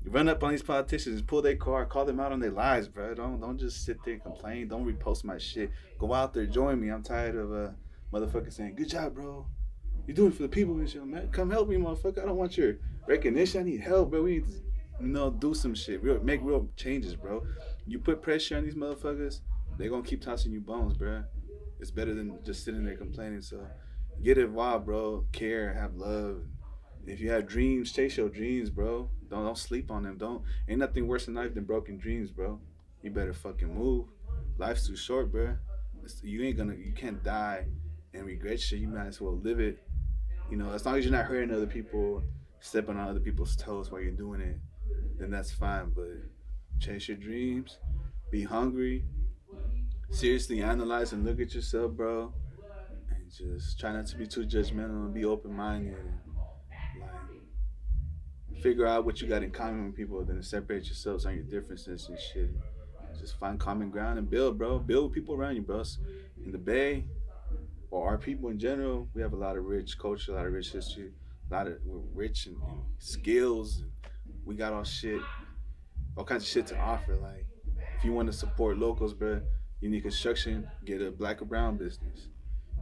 Speaker 4: run up on these politicians, pull their car, call them out on their lies, bro. Don't just sit there and complain. Don't repost my shit. Go out there, join me. I'm tired of motherfuckers saying, "Good job, bro. You're doing it for the people and shit, man. Come help me, motherfucker. I don't want your recognition. I need help, bro. We need to, do some shit. Make real changes, bro. You put pressure on these motherfuckers, they gonna keep tossing you bones, bro. It's better than just sitting there complaining. So get involved, bro. Care, have love. If you have dreams, chase your dreams, bro. Don't sleep on them. Ain't nothing worse in life than broken dreams, bro. You better fucking move. Life's too short, bro. You can't die and regret shit. You might as well live it. As long as you're not hurting other people, stepping on other people's toes while you're doing it, then that's fine. But chase your dreams, be hungry, seriously analyze and look at yourself, bro, and just try not to be too judgmental and be open-minded and figure out what you got in common with people, then separate yourselves on your differences and shit. Just find common ground and build, bro. Build with people around you, bro. In the Bay, or our people in general, we have a lot of rich culture, a lot of rich history, we're rich in skills. We got all kinds of shit to offer. Like, if you want to support locals, bro, you need construction, get a black or brown business.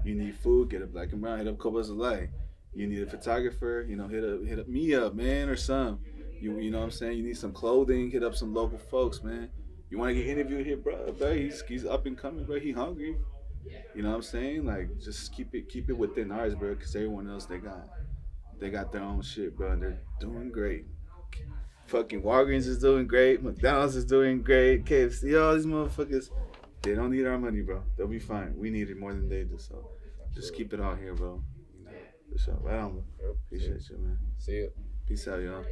Speaker 4: You need food, get a black and brown, hit up Coba's LA. You need a photographer, hit up me up, man, or some. You know what I'm saying? You need some clothing, hit up some local folks, man. You want to get interviewed here, bro, he's up and coming, bro. He hungry. You know what I'm saying? Like, just keep it within ours, bro, because everyone else, they got their own shit, bro, and they're doing great. Fucking Walgreens is doing great, McDonald's is doing great, KFC, all these motherfuckers, they don't need our money, bro. They'll be fine. We need it more than they do, so just keep it all here, bro. For sure. Right on, bro. Appreciate you, man.
Speaker 2: See ya.
Speaker 4: Peace out, y'all.